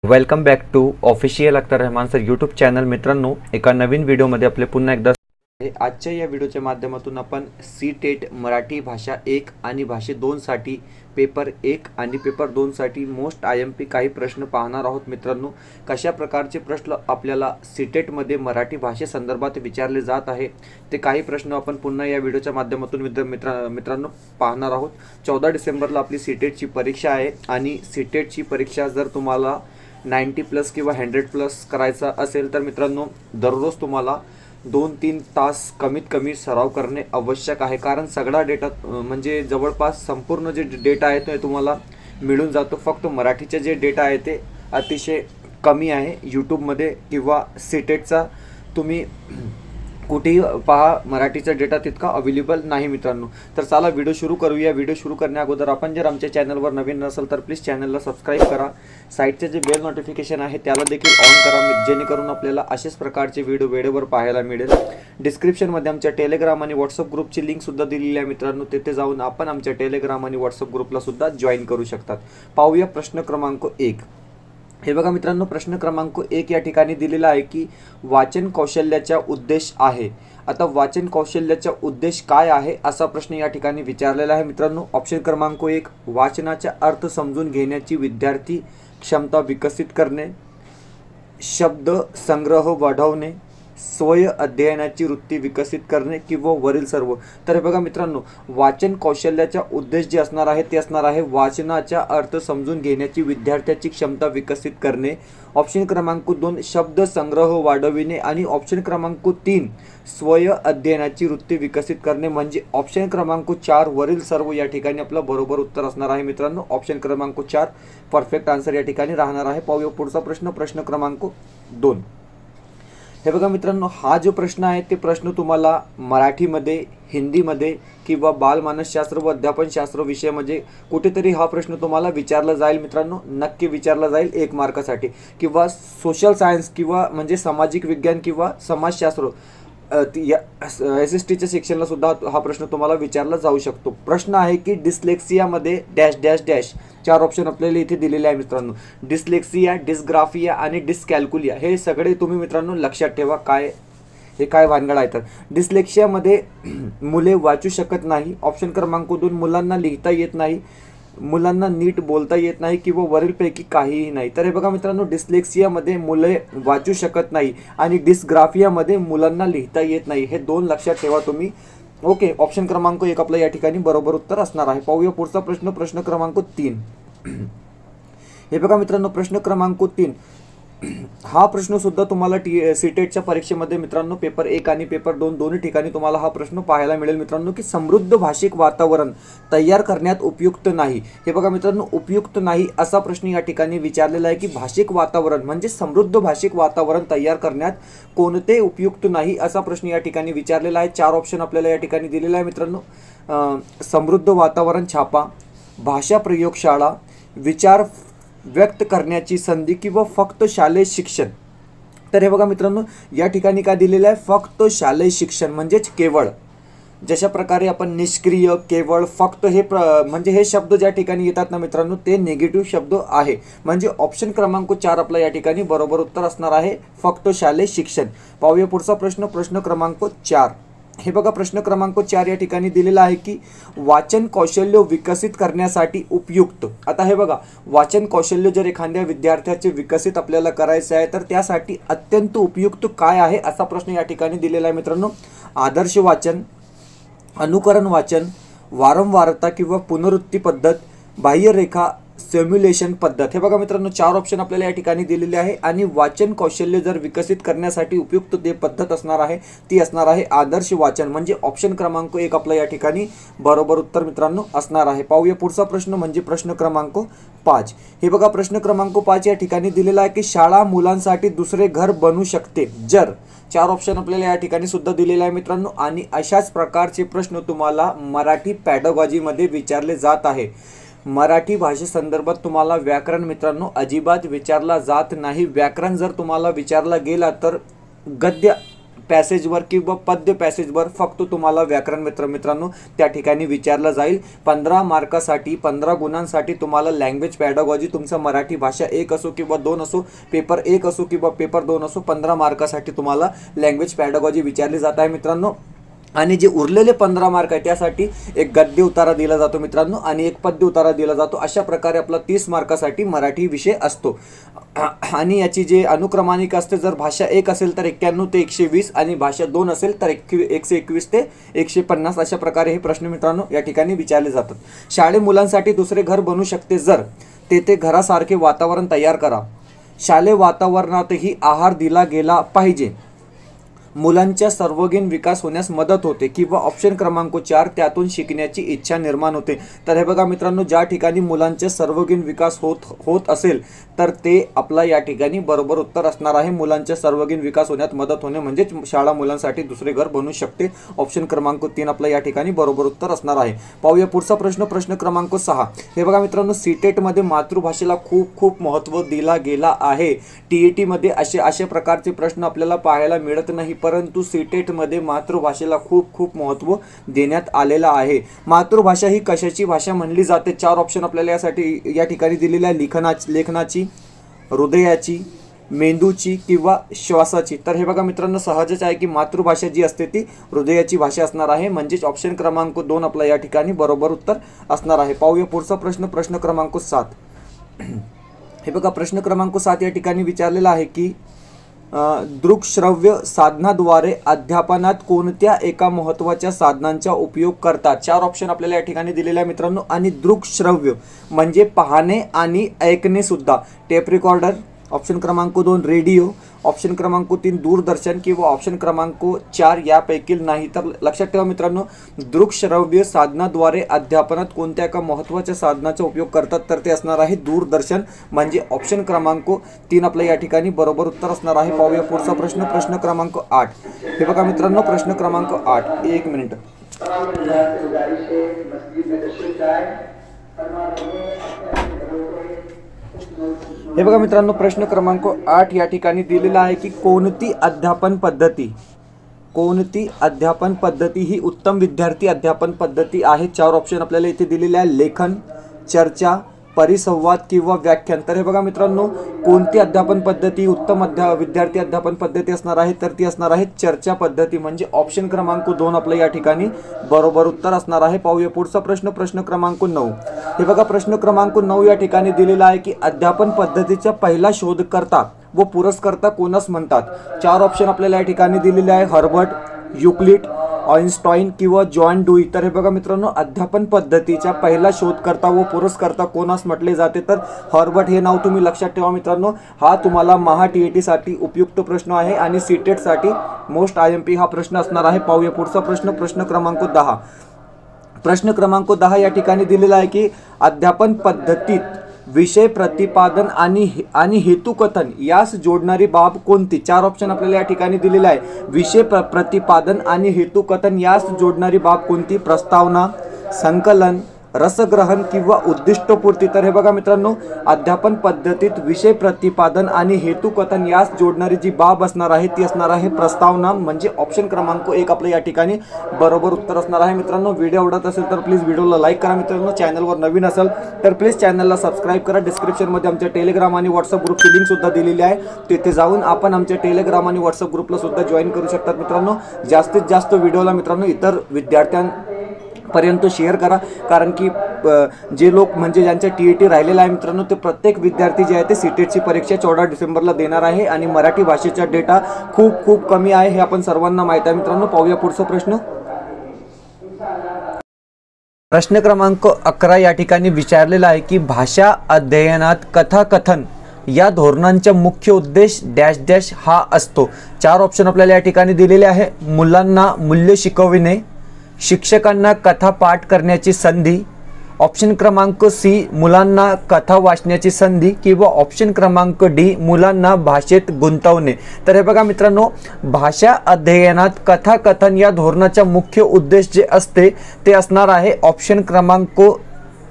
Welcome back to official Akhtar Rahman sir YouTube channel. मित्रांनो, एका नवीन व्हिडिओमध्ये आपले पुन्हा एकदा आजच्या या व्हिडिओच्या माध्यमातून आपण सी टेट मराठी भाषा 1 आणि भाषे 2 साठी पेपर 1 आणि पेपर 2 साठी मोस्ट IMP काही प्रश्न पाहणार आहोत. मित्रांनो, कशा प्रकारचे प्रश्न आपल्याला सी टेट मध्ये मराठी भाषेसंदर्भात विचारले जात आहे ते काही प्रश्न आपण पुन्हा या व्हिडिओच्या माध्यमातून मित्रांनो पाहणार आहोत. 14 डिसेंबरला आपली सी टेटची परीक्षा आहे आणि सी टेटची परीक्षा जर तुम्हाला 90+ किंवा 100+ करायचा असेल तर मित्रांनो, दररोज तुम्हाला 2-3 तास कमीत कमी सराव करणे आवश्यक आहे. कारण सगळा डेटा म्हणजे जवळपास संपूर्ण जे डेटा आहे ते तुम्हाला मिळून जातो. फक्त मराठीचे जे डेटा आहे ते अतिशय कमी आहे. यूट्यूबमध्ये किंवा सी टेटचा तुम्ही कुठेही पहा, मराठीचा डेटा तितका अवेलेबल नाही मित्रांनो. तर चला व्हिडिओ सुरू करूया. व्हिडिओ सुरू करण्या अगोदर आपण जर आमच्या चॅनलवर नवीन नसेल तर प्लीज चॅनलला सबस्क्राईब करा. साईडचे जे बेल नोटिफिकेशन आहे त्याला देखील ऑन करा, जेणेकरून आपल्याला अशाच प्रकारचे व्हिडिओ वेळेवर पाहायला मिळेल. डिस्क्रिप्शनमध्ये आमच्या टेलिग्राम आणि व्हॉट्सअप ग्रुपची लिंक सुद्धा दिलेली आहे मित्रांनो. तिथे जाऊन आपण आमच्या टेलिग्राम आणि व्हॉट्सअप ग्रुपला सुद्धा जॉईन करू शकतात. पाहूया प्रश्न क्रमांक 1. हे बघा मित्रांनो, प्रश्न क्रमांक 1 या ठिकाणी दिलेला आहे की वाचन कौशल्याचा उद्देश आहे. आता वाचन कौशल्याचा उद्देश काय आहे असा प्रश्न या ठिकाणी विचारलेला आहे मित्रांनो. ऑप्शन क्रमांक 1, वाचनाचा अर्थ समजून घेण्याची विद्यार्थी क्षमता विकसित करणे, शब्द संग्रह वाढवणे, स्वय अध्ययनाची वृत्ती विकसित करणे किंवा वरील सर्व. तर हे बघा मित्रांनो, वाचन कौशल्याचा उद्देश जे असणार आहे ते असणार आहे वाचनाचा अर्थ समजून घेण्याची विद्यार्थ्याची क्षमता विकसित करणे. ऑप्शन क्रमांक 2, शब्द संग्रह वाढविणे आणि ऑप्शन क्रमांक 3, स्वय अध्ययनाची वृत्ती विकसित करणे. म्हणजे ऑप्शन क्रमांक 4 वरील सर्व या ठिकाणी आपलं बरोबर उत्तर असणार आहे मित्रांनो. ऑप्शन क्रमांक 4 परफेक्ट आन्सर या ठिकाणी राहणार आहे. पाहूया पुढचा प्रश्न, प्रश्न क्रमांक 2. हे बघा मित्रांनो, हा जो प्रश्न आहे ते प्रश्न तुम्हाला मराठीमध्ये, हिंदीमध्ये किंवा बालमानसशास्त्र व अध्यापनशास्त्र विषयामध्ये कुठेतरी हा प्रश्न तुम्हाला विचारला जाईल मित्रांनो. नक्की विचारला जाईल 1 मार्कासाठी. किंवा सोशल सायन्स किंवा म्हणजे सामाजिक विज्ञान किंवा समाजशास्त्र SSTच्या सेक्शनला सुद्धा हा प्रश्न तुम्हाला विचारला जाऊ शकतो. प्रश्न आहे की डिस्लेक्सियामध्ये डॅश डॅश डॅश 4 ऑप्शन आपल्याला इथे दिलेले आहे मित्रांनो. डिस्लेक्सिया, डिस्ग्राफिया आणि डिस्कॅल्कुलिया हे सगळे तुम्ही मित्रांनो लक्षात ठेवा. काय भानगड आहे तर डिस्लेक्सियामध्ये मुले वाचू शकत नाही. ऑप्शन क्रमांक 2, मुलांना लिहिता येत नाही, मुलांना नीट बोलता येत नाही किंवा वरीलपैकी काहीही नाही. तर हे बघा मित्रांनो, डिस्लेक्सियामध्ये मुले वाचू शकत नाही आणि डिस्ग्राफियामध्ये मुलांना लिहिता येत नाही. हे 2 लक्षात ठेवा तुम्ही. ओके, ऑप्शन क्रमांक 1 आपलं या ठिकाणी बरोबर उत्तर असणार आहे. पाहूया पुढचा प्रश्न, प्रश्न क्रमांक 3. हे बघा मित्रांनो, प्रश्न क्रमांक 3 हा प्रश्न सुद्धा तुम्हाला सी टेटच्या परीक्षेमध्ये मित्रांनो पेपर 1 आणि पेपर 2 दोन्ही ठिकाणी तुम्हाला हा प्रश्न पाहायला मिळेल मित्रांनो की समृद्ध भाषिक वातावरण तयार करण्यात उपयुक्त नाही. हे बघा मित्रांनो, उपयुक्त नाही असा प्रश्न या ठिकाणी विचारलेला आहे की भाषिक वातावरण म्हणजे समृद्ध भाषिक वातावरण तयार करण्यात कोणते उपयुक्त नाही असा प्रश्न या ठिकाणी विचारलेला आहे. 4 ऑप्शन आपल्याला या ठिकाणी दिलेला आहे मित्रांनो. समृद्ध वातावरण छापा, भाषा प्रयोगशाळा, विचार व्यक्त करण्याची संधी किंवा फक्त शालेय शिक्षण. तर हे बघा मित्रांनो, या ठिकाणी काय दिलेलं आहे, फक्त शालेय शिक्षण म्हणजेच केवळ. जशा प्रकारे आपण निष्क्रिय, केवळ, फक्त हे म्हणजे हे शब्द ज्या ठिकाणी येतात ना मित्रांनो ते निगेटिव्ह शब्द आहे. म्हणजे ऑप्शन क्रमांक 4 आपला या ठिकाणी बरोबर उत्तर असणार आहे, फक्त शालेय शिक्षण. पाहूया पुढचा प्रश्न, प्रश्न क्रमांक 4. हे बघा प्रश्न क्रमांक 4 या ठिकाणी दिलेला आहे की वाचन कौशल्य विकसित करण्यासाठी उपयुक्त. आता हे बघा, वाचन कौशल्य जर एखाद्या विद्यार्थ्याचे विकसित आपल्याला करायचे आहे तर त्यासाठी अत्यंत उपयुक्त काय आहे असा प्रश्न या ठिकाणी दिलेला आहे मित्रांनो. आदर्श वाचन, अनुकरण वाचन, वारंवारता किंवा पुनरुक्ती पद्धत, बाह्यरेखा, सिम्युलेशन पद्धत. हे बघा मित्रांनो, 4 ऑप्शन आपल्याला या ठिकाणी दिलेले आहे आणि वाचन कौशल्य जर विकसित करण्यासाठी उपयुक्त ते पद्धत असणार आहे ती असणार आहे आदर्श वाचन. म्हणजे ऑप्शन क्रमांक 1 आपला या ठिकाणी बरोबर उत्तर मित्रांनो असणार आहे. पाहूया पुढचा प्रश्न म्हणजे प्रश्न क्रमांक 5. हे बघा प्रश्न क्रमांक 5 या ठिकाणी दिलेला आहे की शाळा मुलांसाठी दुसरे घर बनू शकते जर. 4 ऑप्शन आपल्याला या ठिकाणी सुद्धा दिलेले आहे मित्रांनो. आणि अशाच प्रकारचे प्रश्न तुम्हाला मराठी पॅडागॉजीमध्ये विचारले जात आहे. मराठी भाषेसंदर्भात तुम्हाला व्याकरण मित्रांनो अजिबात विचारला जात नाही. व्याकरण जर तुम्हाला विचारला गेला तर गद्य पॅसेजवर किंवा पद्य पॅसेजवर फक्त तुम्हाला व्याकरण मित्रांनो त्या ठिकाणी विचारलं जाईल। 15 मार्कासाठी 15 गुणांसाठी तुम्हाला लँग्वेज पॅडागॉजी तुमचं मराठी भाषा 1 असो किंवा 2 असो, पेपर 1 असो किंवा पेपर 2 असो, 15 मार्कासाठी तुम्हाला लँग्वेज पॅडागॉजी विचारली जात आहे मित्रांनो। आणि जे उरलेले 15 मार्क आहे त्यासाठी एक गद्य उतारा दिला जातो मित्रांनो आणि एक पद्य उतारा दिला जातो। अशा प्रकारे आपला 30 मार्कासाठी मराठी विषय असतो। आणि याची जे अनुक्रमानिक असते, जर भाषा 1 असेल तर 91 ते 120 आणि भाषा 2 असेल तर 121 ते 150 अशा प्रकारे हे प्रश्न मित्रांनो या ठिकाणी विचारले जातात। शाळे मुलांसाठी दुसरे घर बनू शकते जर तेथे घरासारखे वातावरण तयार करा। शालेय वातावरणातही आहार दिला गेला पाहिजे। मुलांच्या सर्वांगीण विकास होण्यास मदत होते किंवा ऑप्शन क्रमांक 4 त्यातून शिकण्याची इच्छा निर्माण होते। तर हे बघा मित्रांनो, ज्या ठिकाणी मुलांचे सर्वांगीण विकास होत असेल तर ते आपला या ठिकाणी बरोबर उत्तर असणार आहे। मुलांच्या सर्वांगीण विकास होण्यात मदत होणे म्हणजेच शाळा मुलांसाठी दुसरे घर बनू शकते। ऑप्शन क्रमांक 3 आपला या ठिकाणी बरोबर उत्तर असणार आहे। पाहूया पुढचा प्रश्न, प्रश्न क्रमांक 6। हे बघा मित्रांनो, सीटेट मध्ये मातृभाषेला खूप महत्त्व दिला गेला आहे। टीईटी मध्ये अशा प्रकारचे प्रश्न आपल्याला पाहायला मिळत नाही, परंतु सीटेट मध्ये मातृभाषेला खूप महत्त्व देण्यात आलेला आहे। मातृभाषा ही कशाची भाषा म्हणली जाते? 4 ऑप्शन आपल्याला यासाठी या ठिकाणी दिलेले आहे, लेखनाची, हृदयाची, मेंदूची किंवा श्वासाची। तर हे बघा मित्रांनो, सहजच आहे की मातृभाषा जी असते ती हृदयाची भाषा असणार आहे, म्हणजेच ऑप्शन क्रमांक 2 आपला या ठिकाणी बरोबर उत्तर असणार आहे। पाहूया पुढचा प्रश्न, प्रश्न क्रमांक 7। हे बघा प्रश्न क्रमांक 7 या ठिकाणी विचारलेला आहे की दृकश्रव्य साधनाद्वारे अध्यापनात कोणत्या एका महत्त्वाच्या साधनांचा उपयोग करतात? 4 ऑप्शन आपल्याला या ठिकाणी दिलेले आहे मित्रांनो। आणि दृकश्रव्य म्हणजे पाहणे आणि ऐकणे सुद्धा। टेप रेकॉर्डर, ऑप्शन क्रमांक 2 रेडिओ, ऑप्शन क्रमांक 3 दूरदर्शन किंवा ऑप्शन क्रमांक 4 यापैकी नाही। तर लक्षात ठेवा मित्रांनो, दृकश्रव्य साधनाद्वारे अध्यापनात कोणत्या एका महत्त्वाच्या साधनाचा उपयोग करतात तर ते असणार आहे दूरदर्शन, म्हणजे ऑप्शन क्रमांक 3 आपल्या या ठिकाणी बरोबर उत्तर असणार आहे। पाहूया पुढचा प्रश्न, प्रश्न क्रमांक 8। हे बघा मित्रांनो, प्रश्न क्रमांक 8, 1 मिनिट। हे बघा मित्रांनो, प्रश्न क्रमांक 8 या ठिकाणी दिलेला आहे की कोणती अध्यापन पद्धती ही उत्तम विद्यार्थी अध्यापन पद्धती आहे? 4 ऑप्शन आपल्याला इथे दिलेले आहे, लेखन, चर्चा, परिसंवाद किंवा व्याख्यान। तर हे बघा मित्रांनो, कोणती अध्यापन पद्धती उत्तम विद्यार्थी अध्यापन पद्धती असणार आहे तर ती असणार आहे चर्चा पद्धती, म्हणजे ऑप्शन क्रमांक 2 आपल्या या ठिकाणी बरोबर उत्तर असणार आहे। पाहूया पुढचा प्रश्न, प्रश्न क्रमांक 9। हे बघा प्रश्न क्रमांक 9 या ठिकाणी दिलेला आहे की अध्यापन पद्धतीचा पहिला शोधकर्ता व पुरस्कर्ता कोणास म्हणतात? 4 ऑप्शन आपल्याला या ठिकाणी दिलेले आहे, हर्बर्ट, युक्लिड, आइन्स्टाईन किंवा जॉन डुई। तर हे बघा मित्रांनो, अध्यापन पद्धतीचा पहिला शोधकर्ता व पुरस्कर्ता कोणास म्हटले जाते? तर हर्बर्ट हे नाव तुम्ही लक्षात ठेवा मित्रांनो। हा तुम्हाला महा टीईटी साठी उपयुक्त प्रश्न आहे आणि सीटेट साठी मोस्ट आयएमपी हा प्रश्न असणार आहे। पाहूया पुढचा प्रश्न, प्रश्न क्रमांक 10। प्रश्न क्रमांक 10 या ठिकाणी दिलेला आहे की अध्यापन पद्धतीत विषय प्रतिपादन आणि हेतुकथन यास जोडणारी बाब कोणती? 4 ऑप्शन आपल्याला या ठिकाणी दिलेला आहे, विषय प्रतिपादन आणि हेतुकथन यास जोडणारी बाब कोणती? प्रस्तावना, संकलन, रसग्रहण किंवा उद्दिष्टपूर्ती। तर हे बघा मित्रांनो, अध्यापन पद्धतीत विषय प्रतिपादन आणि हेतुकथन यास जोडणारी जी बाब असणार आहे ती असणार आहे प्रस्तावना, म्हणजे ऑप्शन क्रमांक 1 आपल्या या ठिकाणी बरोबर उत्तर असणार आहे। मित्रांनो, व्हिडिओ आवडत असेल तर प्लीज व्हिडिओला लाईक करा। मित्रांनो, चॅनलवर नवीन असेल तर प्लीज चॅनलला सबस्क्राईब करा। डिस्क्रिप्शनमध्ये आमच्या टेलिग्राम आणि व्हॉट्सअप ग्रुपची लिंक सुद्धा दिलेली आहे, तिथे जाऊन आपण आमच्या टेलिग्राम आणि व्हॉट्सअप ग्रुपला सुद्धा जॉईन करू शकतात। मित्रांनो, जास्तीत जास्त व्हिडिओला मित्रांनो इतर विद्यार्थ्यांपर्यंत शेअर करा, कारण की जे लोक म्हणजे ज्यांच्या टीईटी राहिलेला आहे मित्रांनो, ते प्रत्येक विद्यार्थी जे आहे ते सीटेटची परीक्षा 14 डिसेंबरला देणार आहे आणि मराठी भाषेचा डेटा खूप कमी आहे हे आपण सर्वांना माहित आहे। मित्रांनो, पाहूया पुढचा प्रश्न, प्रश्न क्रमांक 11 या ठिकाणी विचारलेला आहे की भाषा अध्ययनात कथाकथन या धोरणांचा मुख्य उद्देश डॅश डॅश हा असतो। 4 ऑप्शन आपल्याला या ठिकाणी दिलेले आहे, मुलांना मूल्य शिकविणे, शिक्षकांना कथा पाठ करण्याची संधी, ऑप्शन क्रमांक सी मुलांना कथा वाचण्याची संधी किंवा ऑप्शन क्रमांक डी मुलांना भाषेत गुंतवणे। तर हे बघा मित्रांनो, भाषा अध्ययनात कथाकथन या धोरणाचा मुख्य उद्देश जे असते ते असणार आहे ऑप्शन क्रमांक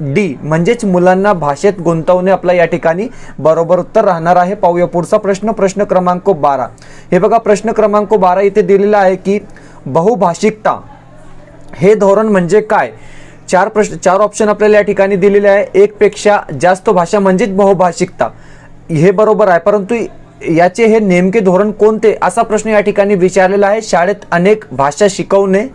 डी म्हणजेच मुलांना भाषेत गुंतवणे आपला या ठिकाणी बरोबर उत्तर राहणार आहे। पाहूया पुढचा प्रश्न, प्रश्न क्रमांक 12। हे बघा प्रश्न क्रमांक 12 इथे दिलेला आहे की बहुभाषिकता हे धोरण म्हणजे काय? चार ऑप्शन आपल्याला या ठिकाणी दिलेले आहे। एक पेक्षा जास्त भाषा म्हणजेच बहुभाषिकता, हे बरोबर आहे, परंतु याचे हे नेमके धोरण कोणते असा प्रश्न या ठिकाणी विचारलेला आहे। शाळेत अनेक भाषा शिकवणे,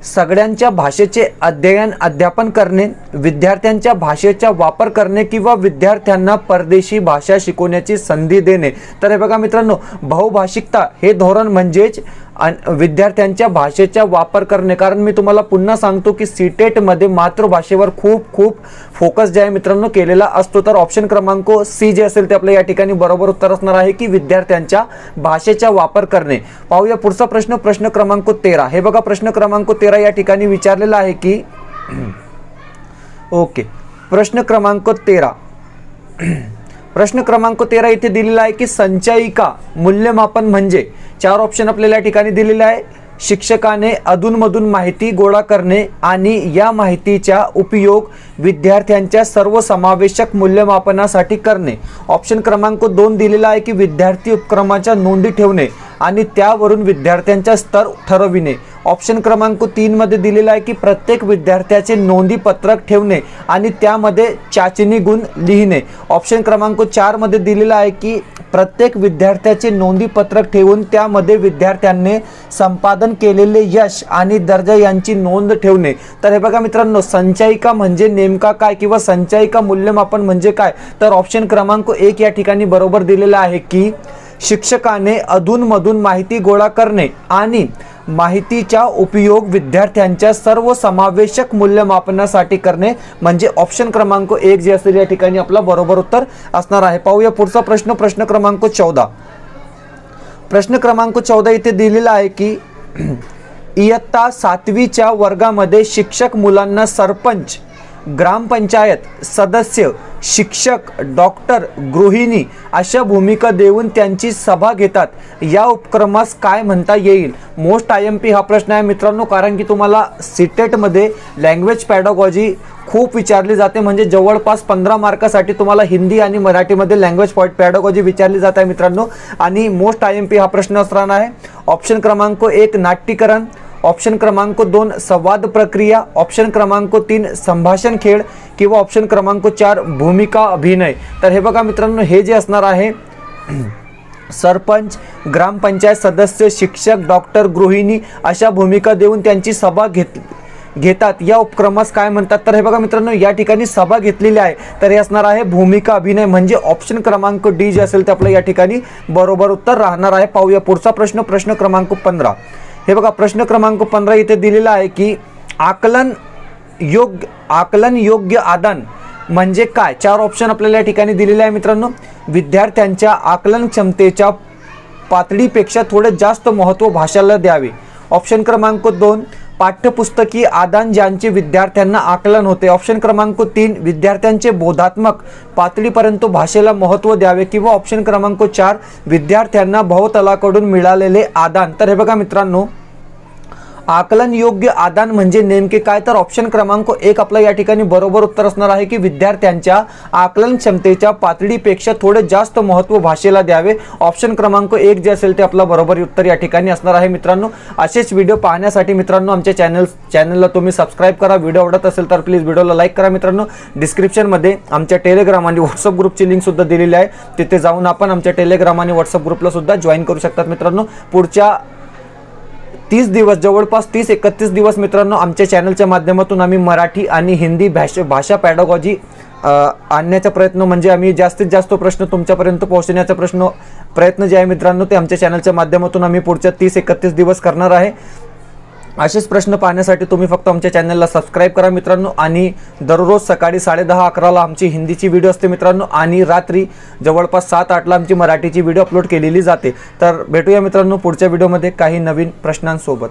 सगळ्यांच्या भाषेचे अध्यापन करणे, विद्यार्थ्यांच्या भाषेचा वापर करणे किंवा विद्यार्थ्यांना परदेशी भाषा शिकवण्याची संधी देणे। तर हे बघा मित्रांनो, बहुभाषिकता हे धोरण म्हणजेच विद्यार्थ्यांच्या भाषेचा वापर करणे। कारण मी तुम्हाला पुन्हा सांगतो की सीटेट मध्ये मातृभाषेवर खूप फोकस जे आहे मित्रांनो केलेला असतो। तर ऑप्शन क्रमांक सी जे असेल ते आपल्या या ठिकाणी बरोबर उत्तर असणार आहे की विद्यार्थ्यांच्या भाषेचा वापर करणे। पाहूया पुढचा प्रश्न, प्रश्न क्रमांक 13। हे बघा प्रश्न क्रमांक 13 या ठिकाणी विचारलेला आहे की ओके, प्रश्न क्रमांक 13 प्रश्न क्रमांक 13 इथे दिलेला आहे की संचयिका मूल्यमापन म्हणजे, चार ऑप्शन आपल्याला या ठिकाणी दिलेले आहे। शिक्षकाने अधूनमधून माहिती गोळा करणे आणि या माहितीचा उपयोग विद्यार्थ्यांच्या सर्वसमावेशक मूल्यमापनासाठी करणे। ऑप्शन क्रमांक 2 दिलेला आहे की विद्यार्थी उपक्रमाच्या नोंदी ठेवणे आणि त्यावरून विद्यार्थ्यांचा स्तर ठरविणे। ऑप्शन क्रमांक 3 मध्ये दिलेला आहे की प्रत्येक विद्यार्थ्याचे नोंदी पत्रक ठेवणे आणि त्यामध्ये चाचणी गुण लिहिणे। ऑप्शन क्रमांक 4 मध्ये दिलेला आहे की प्रत्येक विद्यार्थ्याचे नोंदी पत्रक ठेवून त्यामध्ये विद्यार्थ्यांनी संपादन केलेले यश आणि दर्जा यांची नोंद ठेवणे। तर हे बघा मित्रांनो, संचयिका म्हणजे नेमका काय किंवा संचयिका मूल्यमापन म्हणजे काय? तर ऑप्शन क्रमांक 1 या ठिकाणी बरोबर दिलेला आहे की शिक्षकाने अधूनमधून माहिती गोळा करणे आणि माहितीचा उपयोग विद्यार्थ्यांच्या सर्वसमावेशक मूल्यमापनासाठी करणे, म्हणजे ऑप्शन क्रमांक 1 जे असेल या ठिकाणी आपला बरोबर उत्तर असणार आहे। पाहूया पुढचा प्रश्न, प्रश्न क्रमांक 14। प्रश्न क्रमांक 14 इथे दिलेला आहे की इयत्ता 7वीच्या वर्गामध्ये शिक्षक मुलांना सरपंच, ग्रामपंचायत सदस्य, शिक्षक, डॉक्टर, गृहिणी अशा भूमिका देऊन त्यांची सभा घेतात, या उपक्रमास काय म्हणता येईल? मोस्ट IMP हा प्रश्न आहे मित्रांनो, कारण की तुम्हाला सीटेट मध्ये लँग्वेज पॅडागॉजी खूप विचारली जाते, म्हणजे जवळपास 15 मार्कासाठी तुम्हाला हिंदी आणि मराठीमध्ये लँग्वेज पॅडागॉजी विचारली जात आहे मित्रांनो। आणि मोस्ट IMP हा प्रश्न असणार आहे। ऑप्शन क्रमांक 1 नाट्यकरण, ऑप्शन क्रमांक 2 संवाद प्रक्रिया, ऑप्शन क्रमांक 3 संभाषण खेळ किंवा ऑप्शन क्रमांक 4 भूमिका अभिनय। तर हे बघा मित्रांनो, हे जे असणार आहे सरपंच, ग्रामपंचायत सदस्य, शिक्षक, डॉक्टर, गृहिणी अशा भूमिका देऊन त्यांची सभा घेतात, या उपक्रमास काय म्हणतात? तर हे बघा मित्रांनो, या ठिकाणी सभा घेतलेली आहे, तर हे असणार आहे भूमिका अभिनय, म्हणजे ऑप्शन क्रमांक डी जे असेल ते आपलं या ठिकाणी बरोबर उत्तर राहणार आहे। पाहूया पुढचा प्रश्न, प्रश्न क्रमांक 15। हे बघा प्रश्न क्रमांक 15 इथे दिलेला आहे की आकलन योग्य आदान म्हणजे काय? चार ऑप्शन आपल्याला या ठिकाणी दिलेले आहे मित्रांनो। विद्यार्थ्यांच्या आकलन क्षमतेच्या पातळीपेक्षा थोडे जास्त महत्त्व भाषेला द्यावे। ऑप्शन क्रमांक 2 पाठ्यपुस्तकी आदान ज्यांचे विद्यार्थ्यांना आकलन होते। ऑप्शन क्रमांक 3 विद्यार्थ्यांचे बोधात्मक पातळीपर्यंत भाषेला महत्त्व द्यावे किंवा ऑप्शन क्रमांक 4 विद्यार्थ्यांना बहुतलाकडून मिळालेले आदान। तर हे बघा मित्रांनो, आकलन योग्य आदान म्हणजे नेमके काय? तर ऑप्शन क्रमांक 1 आपला या ठिकाणी बरोबर उत्तर असणार आहे की विद्यार्थ्यांच्या आकलन क्षमतेच्या पातळीपेक्षा थोडे जास्त महत्त्व भाषेला द्यावे। ऑप्शन क्रमांक 1 जे असेल ते आपला बरोबर उत्तर या ठिकाणी असणार आहे मित्रांनो। असेच व्हिडिओ पाहण्यासाठी मित्रांनो आमच्या चॅनलला तुम्ही सबस्क्राइब करा। व्हिडिओ आवडत असेल तर प्लीज व्हिडिओला लाईक करा मित्रांनो। डिस्क्रिप्शनमध्ये आमच्या टेलिग्राम आणि व्हॉट्सअप ग्रुपची लिंक सुद्धा दिलेली आहे, तिथे जाऊन आपण आमच्या टेलिग्राम आणि व्हॉट्सअप ग्रुपला सुद्धा जॉईन करू शकतात मित्रांनो। पुढच्या 30 दिवस, जवळपास 30-31 दिवस मित्रांनो आमच्या चॅनलच्या माध्यमातून आम्ही मराठी आणि हिंदी भाषा पॅडागॉजी आणण्याचा प्रयत्न, म्हणजे आम्ही जास्तीत जास्त प्रश्न तुमच्यापर्यंत पोहोचण्याचा प्रयत्न जे आहे मित्रांनो ते आमच्या चॅनलच्या माध्यमातून आम्ही पुढच्या 30-31 दिवस करणार आहे। असेच प्रश्न पाहण्यासाठी तुम्ही फक्त आमच्या चॅनलला सबस्क्राइब करा मित्रांनो। आणि दररोज सकाळी 10:30-11ला आमची हिंदीची व्हिडिओ असते मित्रांनो, आणि रात्री जवळपास 7-8ला आमची मराठीची व्हिडिओ अपलोड केलेली जाते। तर भेटूया मित्रांनो पुढच्या व्हिडिओमध्ये काही नवीन प्रश्नांसोबत।